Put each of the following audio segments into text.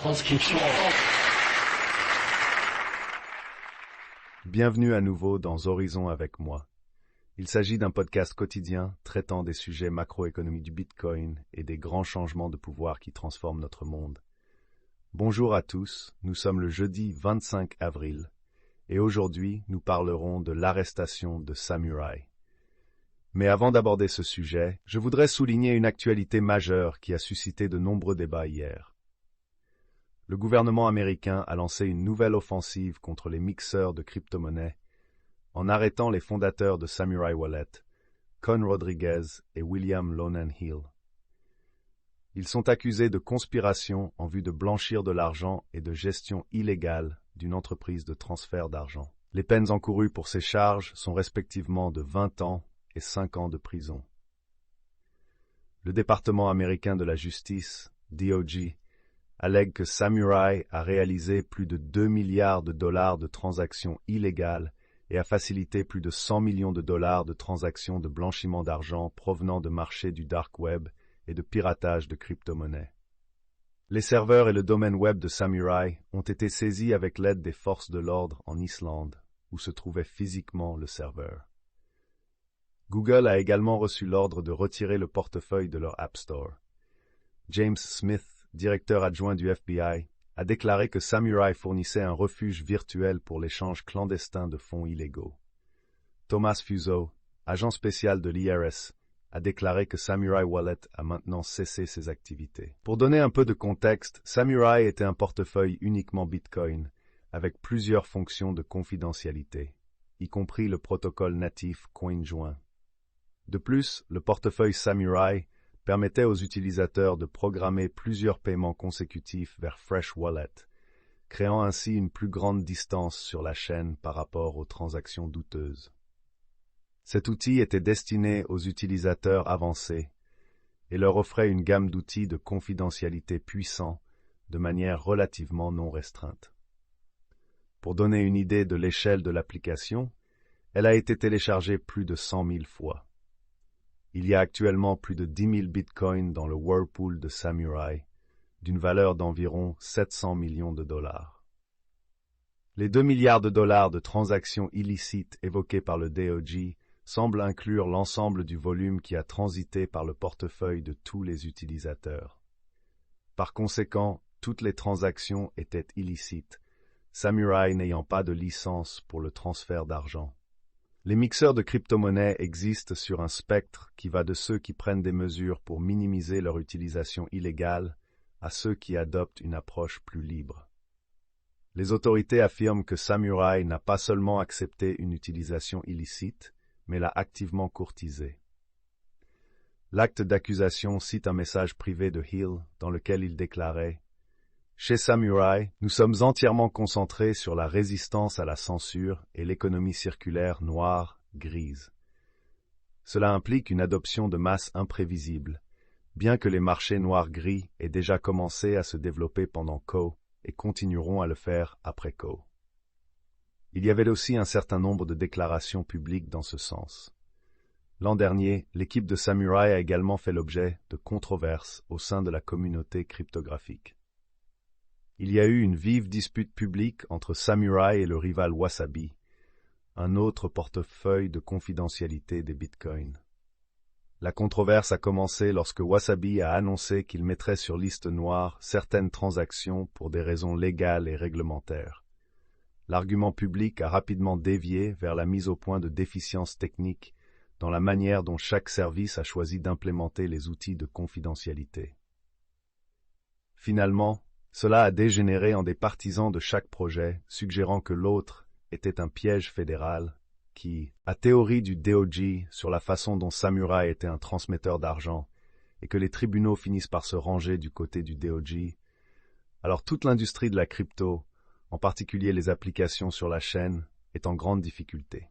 Transcription. Bienvenue à nouveau dans Horizon avec moi. Il s'agit d'un podcast quotidien traitant des sujets macroéconomiques du Bitcoin et des grands changements de pouvoir qui transforment notre monde. Bonjour à tous, nous sommes le jeudi 25 avril et aujourd'hui nous parlerons de l'arrestation de Samurai. Mais avant d'aborder ce sujet, je voudrais souligner une actualité majeure qui a suscité de nombreux débats hier. Le gouvernement américain a lancé une nouvelle offensive contre les mixeurs de crypto-monnaies en arrêtant les fondateurs de Samurai Wallet, Con Rodriguez et William Lonan Hill. Ils sont accusés de conspiration en vue de blanchir de l'argent et de gestion illégale d'une entreprise de transfert d'argent. Les peines encourues pour ces charges sont respectivement de 20 ans et 5 ans de prison. Le département américain de la justice, DOJ, allègue que Samurai a réalisé plus de 2 milliards de dollars de transactions illégales et a facilité plus de 100 millions de dollars de transactions de blanchiment d'argent provenant de marchés du dark web et de piratage de crypto-monnaies. Les serveurs et le domaine web de Samurai ont été saisis avec l'aide des forces de l'ordre en Islande, où se trouvait physiquement le serveur. Google a également reçu l'ordre de retirer le portefeuille de leur App Store. James Smith, directeur adjoint du FBI, a déclaré que Samurai fournissait un refuge virtuel pour l'échange clandestin de fonds illégaux. Thomas Fuso, agent spécial de l'IRS, a déclaré que Samurai Wallet a maintenant cessé ses activités. Pour donner un peu de contexte, Samurai était un portefeuille uniquement Bitcoin, avec plusieurs fonctions de confidentialité, y compris le protocole natif CoinJoin. De plus, le portefeuille Samurai permettait aux utilisateurs de programmer plusieurs paiements consécutifs vers Fresh Wallet, créant ainsi une plus grande distance sur la chaîne par rapport aux transactions douteuses. Cet outil était destiné aux utilisateurs avancés et leur offrait une gamme d'outils de confidentialité puissants de manière relativement non restreinte. Pour donner une idée de l'échelle de l'application, elle a été téléchargée plus de 100 000 fois. Il y a actuellement plus de 10 000 bitcoins dans le whirlpool de Samurai, d'une valeur d'environ 700 millions de dollars. Les 2 milliards de dollars de transactions illicites évoquées par le DOJ semblent inclure l'ensemble du volume qui a transité par le portefeuille de tous les utilisateurs. Par conséquent, toutes les transactions étaient illicites, Samurai n'ayant pas de licence pour le transfert d'argent. Les mixeurs de crypto-monnaies existent sur un spectre qui va de ceux qui prennent des mesures pour minimiser leur utilisation illégale à ceux qui adoptent une approche plus libre. Les autorités affirment que Samurai n'a pas seulement accepté une utilisation illicite, mais l'a activement courtisée. L'acte d'accusation cite un message privé de Hill dans lequel il déclarait « Chez Samurai, nous sommes entièrement concentrés sur la résistance à la censure et l'économie circulaire noire-grise. Cela implique une adoption de masse imprévisible, bien que les marchés noirs-gris aient déjà commencé à se développer pendant Co et continueront à le faire après Co. » Il y avait aussi un certain nombre de déclarations publiques dans ce sens. L'an dernier, l'équipe de Samurai a également fait l'objet de controverses au sein de la communauté cryptographique. Il y a eu une vive dispute publique entre Samurai et le rival Wasabi, un autre portefeuille de confidentialité des bitcoins. La controverse a commencé lorsque Wasabi a annoncé qu'il mettrait sur liste noire certaines transactions pour des raisons légales et réglementaires. L'argument public a rapidement dévié vers la mise au point de déficiences techniques dans la manière dont chaque service a choisi d'implémenter les outils de confidentialité. Finalement, cela a dégénéré en des partisans de chaque projet, suggérant que l'autre était un piège fédéral qui, à théorie du DOJ sur la façon dont Samurai était un transmetteur d'argent et que les tribunaux finissent par se ranger du côté du DOJ, alors toute l'industrie de la crypto, en particulier les applications sur la chaîne, est en grande difficulté.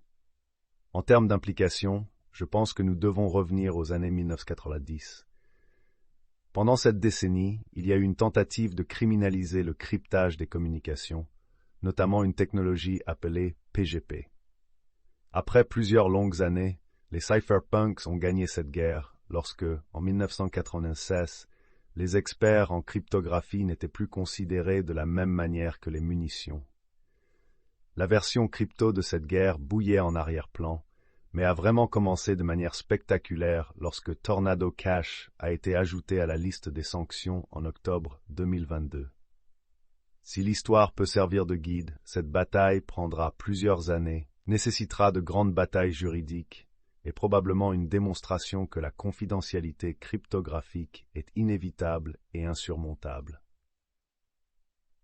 En termes d'implication, je pense que nous devons revenir aux années 1990. Pendant cette décennie, il y a eu une tentative de criminaliser le cryptage des communications, notamment une technologie appelée PGP. Après plusieurs longues années, les cypherpunks ont gagné cette guerre lorsque, en 1996, les experts en cryptographie n'étaient plus considérés de la même manière que les munitions. La version crypto de cette guerre bouillait en arrière-plan, mais a vraiment commencé de manière spectaculaire lorsque Tornado Cash a été ajouté à la liste des sanctions en octobre 2022. Si l'histoire peut servir de guide, cette bataille prendra plusieurs années, nécessitera de grandes batailles juridiques et probablement une démonstration que la confidentialité cryptographique est inévitable et insurmontable.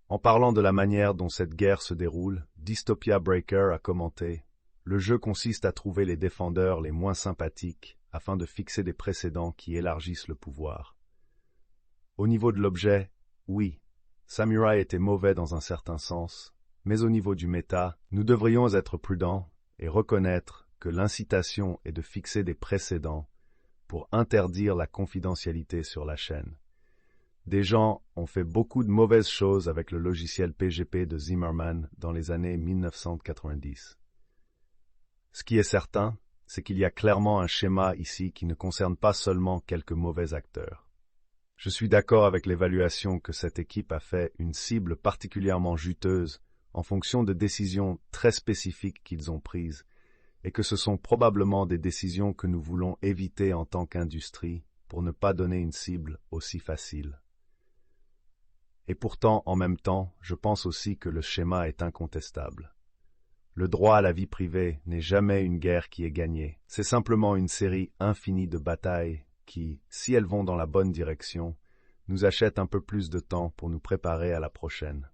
En parlant de la manière dont cette guerre se déroule, Dystopia Breaker a commenté « Le jeu consiste à trouver les défendeurs les moins sympathiques afin de fixer des précédents qui élargissent le pouvoir. » Au niveau de l'objet, oui, Samurai était mauvais dans un certain sens, mais au niveau du méta, nous devrions être prudents et reconnaître que l'incitation est de fixer des précédents pour interdire la confidentialité sur la chaîne. Des gens ont fait beaucoup de mauvaises choses avec le logiciel PGP de Zimmerman dans les années 1990. Ce qui est certain, c'est qu'il y a clairement un schéma ici qui ne concerne pas seulement quelques mauvais acteurs. Je suis d'accord avec l'évaluation que cette équipe a fait une cible particulièrement juteuse en fonction de décisions très spécifiques qu'ils ont prises, et que ce sont probablement des décisions que nous voulons éviter en tant qu'industrie pour ne pas donner une cible aussi facile. Et pourtant, en même temps, je pense aussi que le schéma est incontestable. Le droit à la vie privée n'est jamais une guerre qui est gagnée, c'est simplement une série infinie de batailles qui, si elles vont dans la bonne direction, nous achètent un peu plus de temps pour nous préparer à la prochaine.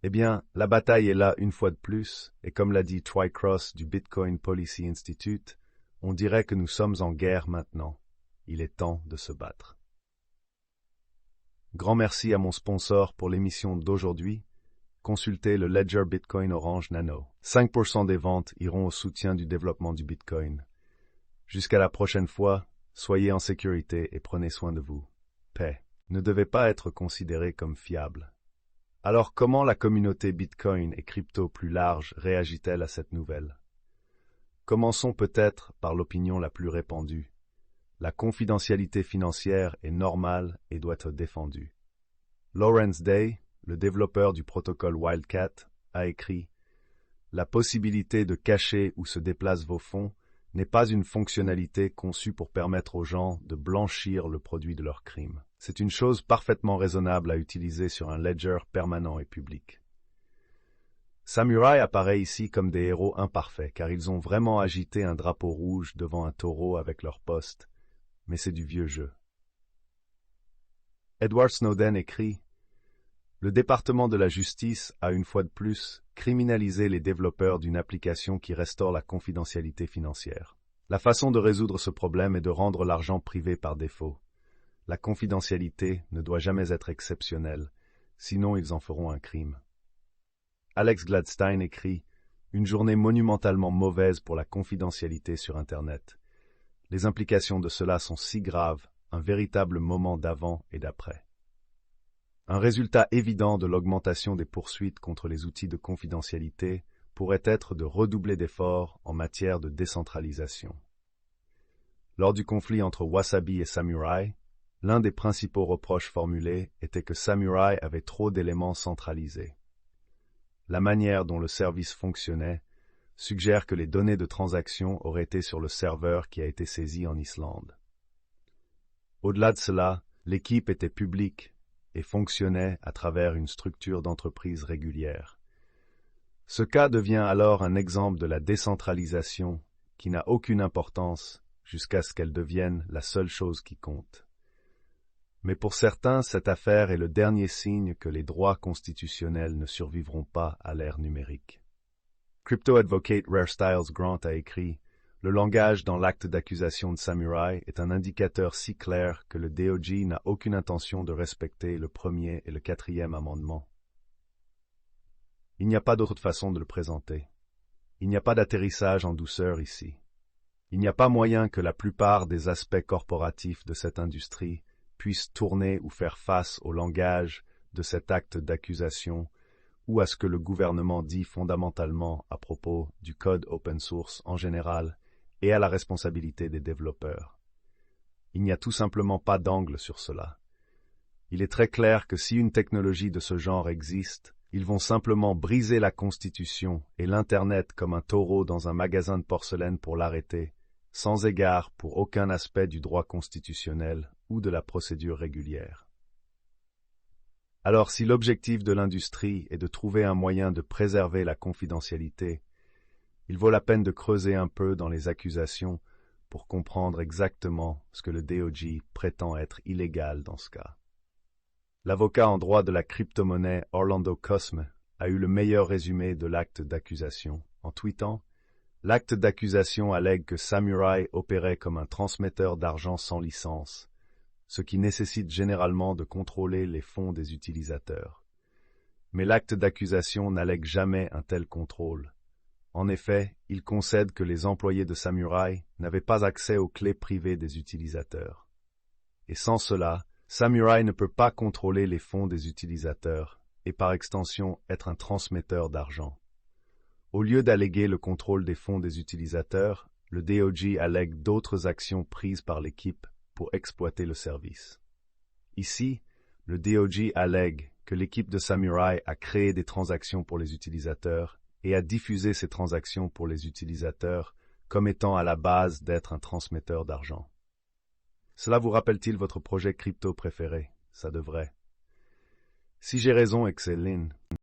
Eh bien, la bataille est là une fois de plus, et comme l'a dit Troy Cross du Bitcoin Policy Institute, on dirait que nous sommes en guerre maintenant. Il est temps de se battre. Grand merci à mon sponsor pour l'émission d'aujourd'hui. Consultez le Ledger Bitcoin Orange Nano. 5% des ventes iront au soutien du développement du Bitcoin. Jusqu'à la prochaine fois, soyez en sécurité et prenez soin de vous. Paix ne devait pas être considéré comme fiable. Alors comment la communauté Bitcoin et crypto plus large réagit-elle à cette nouvelle? Commençons peut-être par l'opinion la plus répandue. La confidentialité financière est normale et doit être défendue. Lawrence Day, le développeur du protocole Wildcat, a écrit « La possibilité de cacher où se déplacent vos fonds n'est pas une fonctionnalité conçue pour permettre aux gens de blanchir le produit de leurs crimes. C'est une chose parfaitement raisonnable à utiliser sur un ledger permanent et public. » Samurai apparaît ici comme des héros imparfaits, car ils ont vraiment agité un drapeau rouge devant un taureau avec leur poste, mais c'est du vieux jeu. Edward Snowden écrit « Le département de la justice a une fois de plus criminalisé les développeurs d'une application qui restaure la confidentialité financière. La façon de résoudre ce problème est de rendre l'argent privé par défaut. La confidentialité ne doit jamais être exceptionnelle, sinon ils en feront un crime. » Alex Gladstein écrit « Une journée monumentalement mauvaise pour la confidentialité sur Internet. Les implications de cela sont si graves, un véritable moment d'avant et d'après. » Un résultat évident de l'augmentation des poursuites contre les outils de confidentialité pourrait être de redoubler d'efforts en matière de décentralisation. Lors du conflit entre Wasabi et Samurai, l'un des principaux reproches formulés était que Samurai avait trop d'éléments centralisés. La manière dont le service fonctionnait suggère que les données de transaction auraient été sur le serveur qui a été saisi en Islande. Au-delà de cela, l'équipe était publique et fonctionnait à travers une structure d'entreprise régulière. Ce cas devient alors un exemple de la décentralisation qui n'a aucune importance jusqu'à ce qu'elle devienne la seule chose qui compte. Mais pour certains, cette affaire est le dernier signe que les droits constitutionnels ne survivront pas à l'ère numérique. Crypto Advocate Rare Styles Grant a écrit « Le langage dans l'acte d'accusation de Samurai est un indicateur si clair que le DOJ n'a aucune intention de respecter le premier et le quatrième amendement. Il n'y a pas d'autre façon de le présenter. Il n'y a pas d'atterrissage en douceur ici. Il n'y a pas moyen que la plupart des aspects corporatifs de cette industrie puissent tourner ou faire face au langage de cet acte d'accusation ou à ce que le gouvernement dit fondamentalement à propos du code open source en général et à la responsabilité des développeurs. Il n'y a tout simplement pas d'angle sur cela. Il est très clair que si une technologie de ce genre existe, ils vont simplement briser la Constitution et l'Internet comme un taureau dans un magasin de porcelaine pour l'arrêter, sans égard pour aucun aspect du droit constitutionnel ou de la procédure régulière. Alors si l'objectif de l'industrie est de trouver un moyen de préserver la confidentialité, il vaut la peine de creuser un peu dans les accusations pour comprendre exactement ce que le DOJ prétend être illégal dans ce cas. L'avocat en droit de la crypto-monnaie Orlando Cosme a eu le meilleur résumé de l'acte d'accusation en tweetant « L'acte d'accusation allègue que Samurai opérait comme un transmetteur d'argent sans licence, ce qui nécessite généralement de contrôler les fonds des utilisateurs. Mais l'acte d'accusation n'allègue jamais un tel contrôle. En effet, il concède que les employés de Samurai n'avaient pas accès aux clés privées des utilisateurs. Et sans cela, Samurai ne peut pas contrôler les fonds des utilisateurs et par extension être un transmetteur d'argent. Au lieu d'alléguer le contrôle des fonds des utilisateurs, le DOJ allègue d'autres actions prises par l'équipe pour exploiter le service. Ici, le DOJ allègue que l'équipe de Samurai a créé des transactions pour les utilisateurs et a diffusé ces transactions pour les utilisateurs comme étant à la base d'être un transmetteur d'argent. Cela vous rappelle-t-il votre projet crypto préféré? Ça devrait. Si j'ai raison et que c'est Lynn,